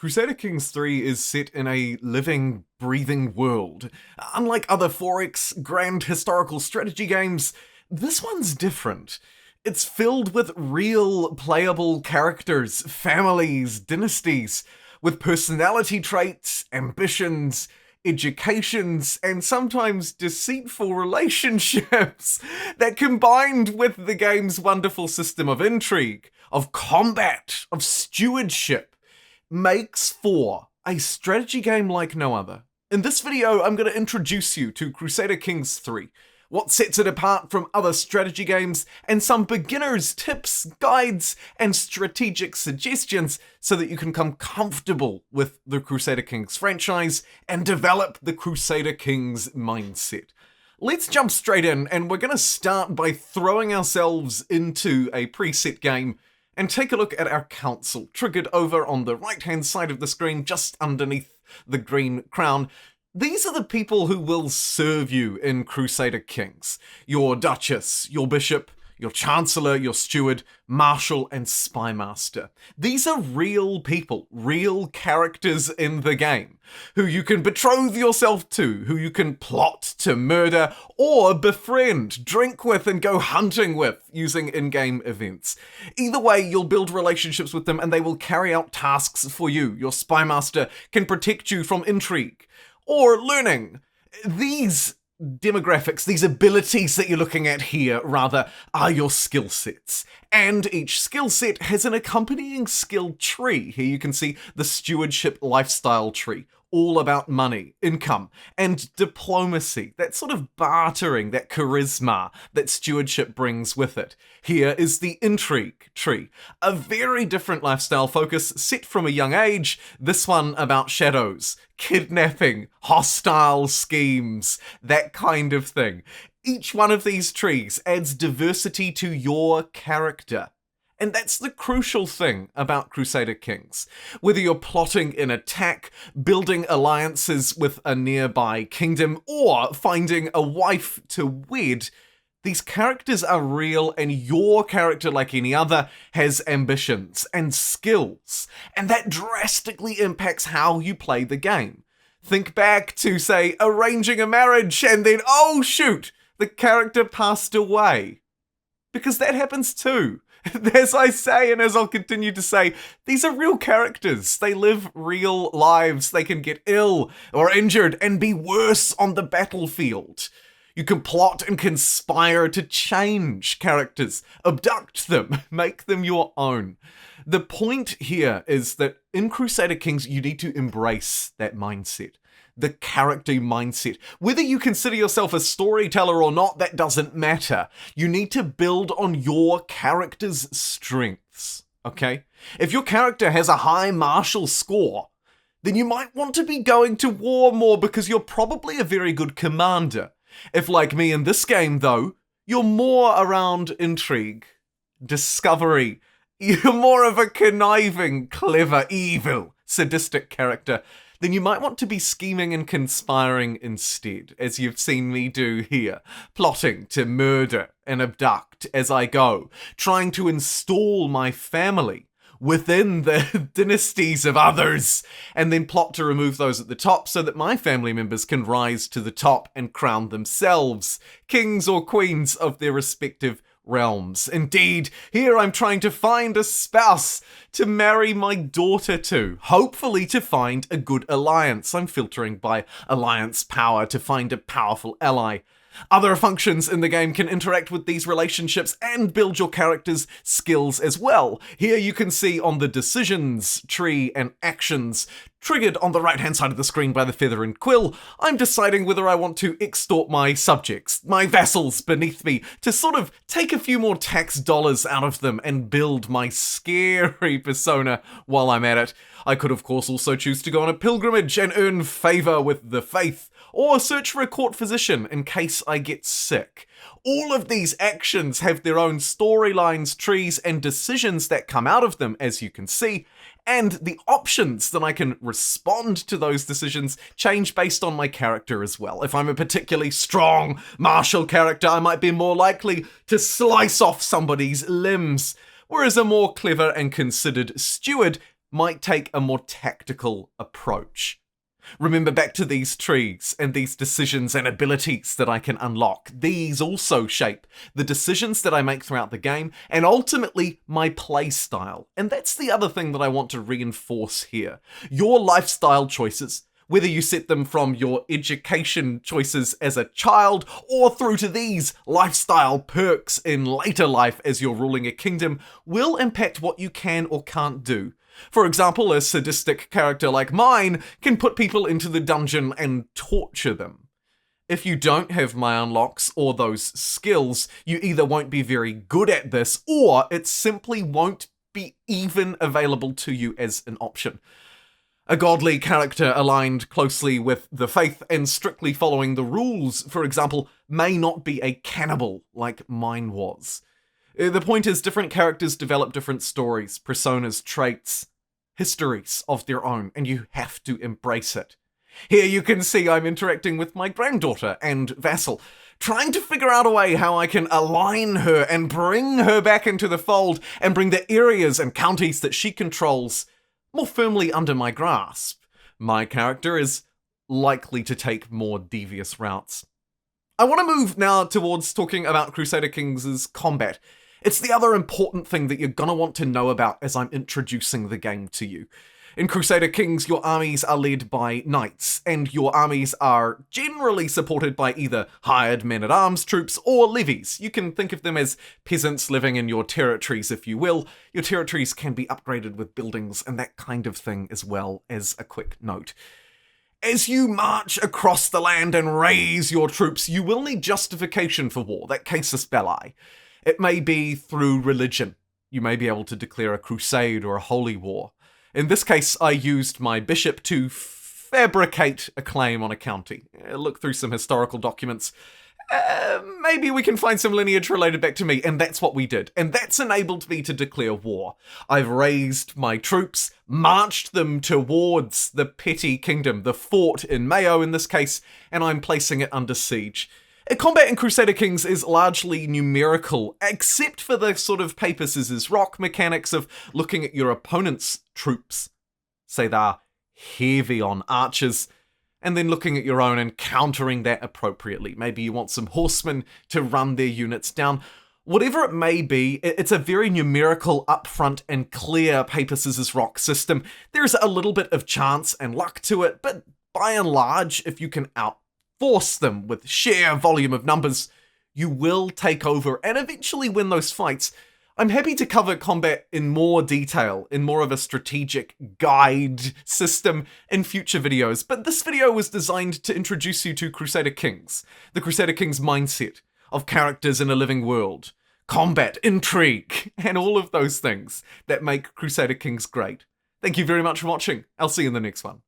Crusader Kings 3 is set in a living, breathing world. Unlike other 4X grand historical strategy games, this one's different. It's filled with real, playable characters, families, dynasties, with personality traits, ambitions, educations, and sometimes deceitful relationships that, combined with the game's wonderful system of intrigue, of combat, of stewardship, makes for a strategy game like no other. In this video, I'm going to introduce you to Crusader Kings 3, what sets it apart from other strategy games, and some beginner's tips, guides, and strategic suggestions so that you can come comfortable with the Crusader Kings franchise and develop the Crusader Kings mindset. Let's jump straight in, and we're going to start by throwing ourselves into a preset game and take a look at our council, triggered over on the right-hand side of the screen, just underneath the green crown. These are the people who will serve you in Crusader Kings. Your Duchess, your Bishop, your Chancellor, your Steward, Marshal, and Spymaster. These are real people, real characters in the game, who you can betroth yourself to, who you can plot to murder, or befriend, drink with, and go hunting with using in-game events. Either way, you'll build relationships with them and they will carry out tasks for you. Your Spymaster can protect you from intrigue or learning. These demographics, these abilities that you're looking at here, rather, are your skill sets. And each skill set has an accompanying skill tree. Here you can see the stewardship lifestyle tree, all about money, income, and diplomacy, that sort of bartering, that charisma that stewardship brings with it. Here is the intrigue tree, a very different lifestyle focus set from a young age, this one about shadows, kidnapping, hostile schemes, that kind of thing. Each one of these trees adds diversity to your character. And that's the crucial thing about Crusader Kings. Whether you're plotting an attack, building alliances with a nearby kingdom, or finding a wife to wed, these characters are real, and your character, like any other, has ambitions and skills. And that drastically impacts how you play the game. Think back to, say, arranging a marriage and then, oh shoot, the character passed away. Because that happens too. As I say, and as I'll continue to say, these are real characters. They live real lives. They can get ill or injured and be worse on the battlefield. You can plot and conspire to change characters, abduct them, make them your own. The point here is that in Crusader Kings, you need to embrace that mindset. The character mindset. Whether you consider yourself a storyteller or not, that doesn't matter. You need to build on your character's strengths, okay? If your character has a high martial score, then you might want to be going to war more because you're probably a very good commander. If, like me in this game, though, you're more around intrigue, discovery, you're more of a conniving, clever, evil, sadistic character, then you might want to be scheming and conspiring instead, as you've seen me do here, plotting to murder and abduct as I go, trying to install my family within the dynasties of others, and then plot to remove those at the top so that my family members can rise to the top and crown themselves kings or queens of their respective realms. Indeed, here I'm trying to find a spouse to marry my daughter to, hopefully to find a good alliance. I'm filtering by alliance power to find a powerful ally. Other functions in the game can interact with these relationships and build your character's skills as well. Here you can see on the decisions tree and actions, triggered on the right-hand side of the screen by the feather and quill, I'm deciding whether I want to extort my subjects, my vassals beneath me, to sort of take a few more tax dollars out of them and build my scary persona while I'm at it. I could of course also choose to go on a pilgrimage and earn favor with the faith, or search for a court physician in case I get sick. All of these actions have their own storylines, trees, and decisions that come out of them, as you can see, and the options that I can respond to those decisions change based on my character as well. If I'm a particularly strong martial character, I might be more likely to slice off somebody's limbs, whereas a more clever and considered steward might take a more tactical approach. Remember back to these trees and these decisions and abilities that I can unlock. These also shape the decisions that I make throughout the game and ultimately my playstyle. And that's the other thing that I want to reinforce here. Your lifestyle choices, whether you set them from your education choices as a child or through to these lifestyle perks in later life as you're ruling a kingdom, will impact what you can or can't do. For example, a sadistic character like mine can put people into the dungeon and torture them. If you don't have my unlocks or those skills, you either won't be very good at this, or it simply won't be even available to you as an option. A godly character aligned closely with the faith and strictly following the rules, for example, may not be a cannibal like mine was. The point is, different characters develop different stories, personas, traits, histories of their own, and you have to embrace it. Here you can see I'm interacting with my granddaughter and vassal, trying to figure out a way how I can align her and bring her back into the fold and bring the areas and counties that she controls more firmly under my grasp. My character is likely to take more devious routes. I want to move now towards talking about Crusader Kings' combat. It's the other important thing that you're gonna want to know about as I'm introducing the game to you. In Crusader Kings, your armies are led by knights, and your armies are generally supported by either hired men-at-arms troops or levies. You can think of them as peasants living in your territories, if you will. Your territories can be upgraded with buildings and that kind of thing as well, as a quick note. As you march across the land and raise your troops, you will need justification for war, that casus belli. It may be through religion. You may be able to declare a crusade or a holy war. In this case, I used my bishop to fabricate a claim on a county. Look through some historical documents. Maybe we can find some lineage related back to me, and that's what we did. And that's enabled me to declare war. I've raised my troops, marched them towards the petty kingdom, the fort in Mayo in this case, and I'm placing it under siege. Combat in Crusader Kings is largely numerical, except for the sort of paper scissors rock mechanics of looking at your opponent's troops, say they're heavy on archers, and then looking at your own and countering that appropriately. Maybe you want some horsemen to run their units down. Whatever it may be, it's a very numerical, upfront and clear paper scissors rock system. There's a little bit of chance and luck to it, but by and large, if you can outforce them with sheer volume of numbers, you will take over and eventually win those fights. I'm happy to cover combat in more detail, in more of a strategic guide system in future videos, but this video was designed to introduce you to Crusader Kings, the Crusader Kings mindset of characters in a living world, combat, intrigue, and all of those things that make Crusader Kings great. Thank you very much for watching. I'll see you in the next one.